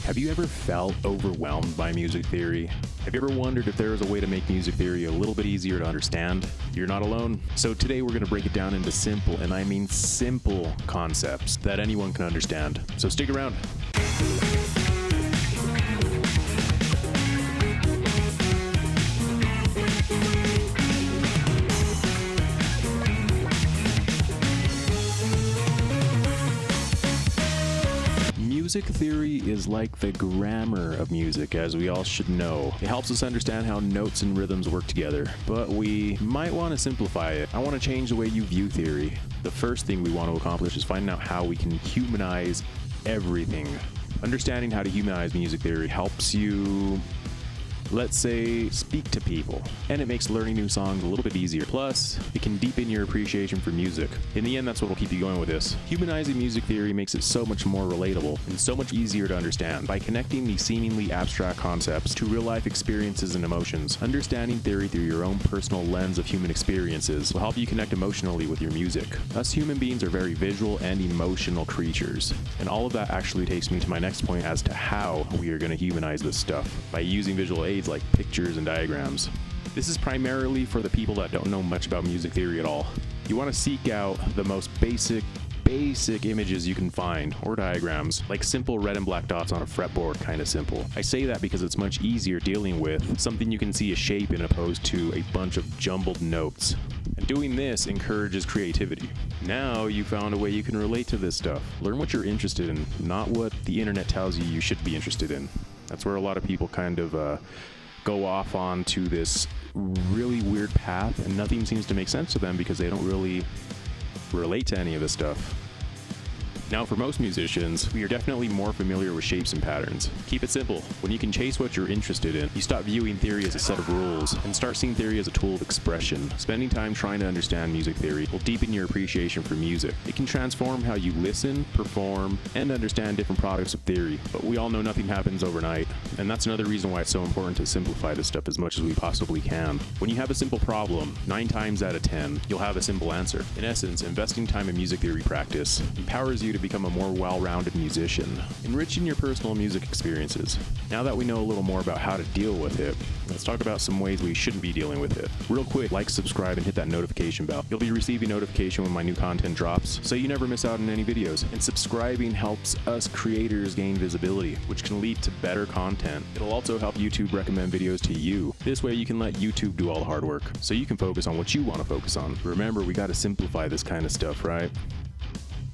Have you ever felt overwhelmed by music theory? Have you ever wondered if there is a way to make music theory a little bit easier to understand? You're not alone. So today we're going to break it down into simple, and I mean simple, concepts that anyone can understand. So stick around. Music theory is like the grammar of music, as we all should know. It helps us understand how notes and rhythms work together, but we might want to simplify it. I want to change the way you view theory. The first thing we want to accomplish is finding out how we can humanize everything. Understanding how to humanize music theory helps you, let's say, speak to people, and it makes learning new songs a little bit easier. Plus, it can deepen your appreciation for music. In the end, that's what will keep you going with this. Humanizing music theory makes it so much more relatable and so much easier to understand. By connecting these seemingly abstract concepts to real-life experiences and emotions, understanding theory through your own personal lens of human experiences will help you connect emotionally with your music. Us human beings are very visual and emotional creatures, and all of that actually takes me to my next point as to how we are going to humanize this stuff by using visual aids like pictures and diagrams. This is primarily for the people that don't know much about music theory at all. You want to seek out the most basic images you can find, or diagrams, like simple red and black dots on a fretboard, kind of simple. I say that because it's much easier dealing with something you can see a shape in opposed to a bunch of jumbled notes. And doing this encourages creativity. Now you found a way you can relate to this stuff. Learn what you're interested in, not what the internet tells you should be interested in. That's where a lot of people kind of go off onto this really weird path, and nothing seems to make sense to them because they don't really relate to any of this stuff. Now, for most musicians, we are definitely more familiar with shapes and patterns. Keep it simple. When you can chase what you're interested in, you stop viewing theory as a set of rules and start seeing theory as a tool of expression. Spending time trying to understand music theory will deepen your appreciation for music. It can transform how you listen, perform, and understand different products of theory. But we all know nothing happens overnight, and that's another reason why it's so important to simplify this stuff as much as we possibly can. When you have a simple problem, 9 times out of 10, you'll have a simple answer. In essence, investing time in music theory practice empowers you to become a more well-rounded musician, enriching your personal music experiences. Now that we know a little more about how to deal with it, let's talk about some ways we shouldn't be dealing with it. Real quick, like, subscribe, and hit that notification bell. You'll be receiving notification when my new content drops, so you never miss out on any videos. And subscribing helps us creators gain visibility, which can lead to better content. It'll also help YouTube recommend videos to you. This way you can let YouTube do all the hard work, so you can focus on what you want to focus on. Remember, we got to simplify this kind of stuff, right?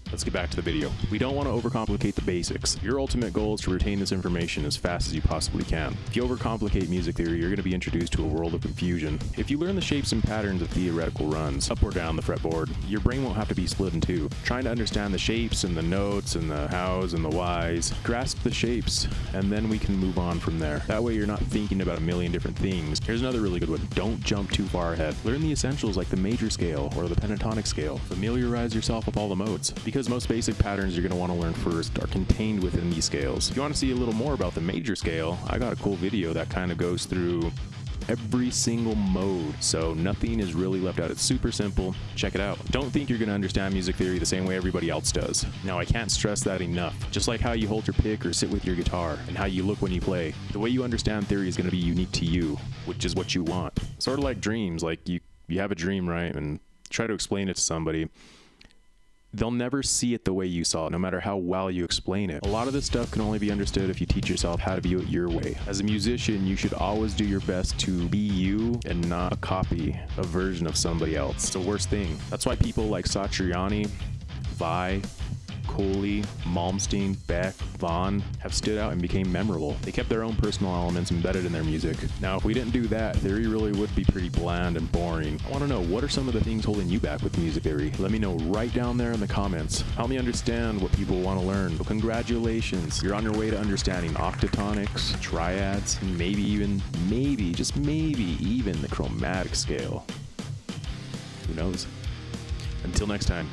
Let's get back to the video. We don't want to overcomplicate the basics. Your ultimate goal is to retain this information as fast as you possibly can. If you overcomplicate music theory, you're going to be introduced to a world of confusion. If you learn the shapes and patterns of theoretical runs, up or down the fretboard, your brain won't have to be split in two. Trying to understand the shapes and the notes and the hows and the whys, grasp the shapes, and then we can move on from there. That way you're not thinking about a million different things. Here's another really good one. Don't jump too far ahead. Learn the essentials like the major scale or the pentatonic scale. Familiarize yourself with all the modes, because most basic patterns you're going to want to learn first are contained within these scales. If you want to see a little more about the major scale, I got a cool video that kind of goes through every single mode, so nothing is really left out. It's super simple. Check it out. Don't think you're going to understand music theory the same way everybody else does. Now, I can't stress that enough. Just like how you hold your pick or sit with your guitar and how you look when you play, the way you understand theory is going to be unique to you, which is what you want. Sort of like dreams. Like you have a dream, right? And try to explain it to somebody. They'll never see it the way you saw it, no matter how well you explain it. A lot of this stuff can only be understood if you teach yourself how to view it your way. As a musician, you should always do your best to be you and not copy a version of somebody else. It's the worst thing. That's why people like Satriani, Vai, Cooley, Malmsteen, Beck, Vaughn have stood out and became memorable. They kept their own personal elements embedded in their music. Now, if we didn't do that, theory really would be pretty bland and boring. I want to know, what are some of the things holding you back with music theory? Let me know right down there in the comments. Help me understand what people want to learn. So congratulations, you're on your way to understanding octatonics, triads, and maybe, just maybe even the chromatic scale. Who knows? Until next time.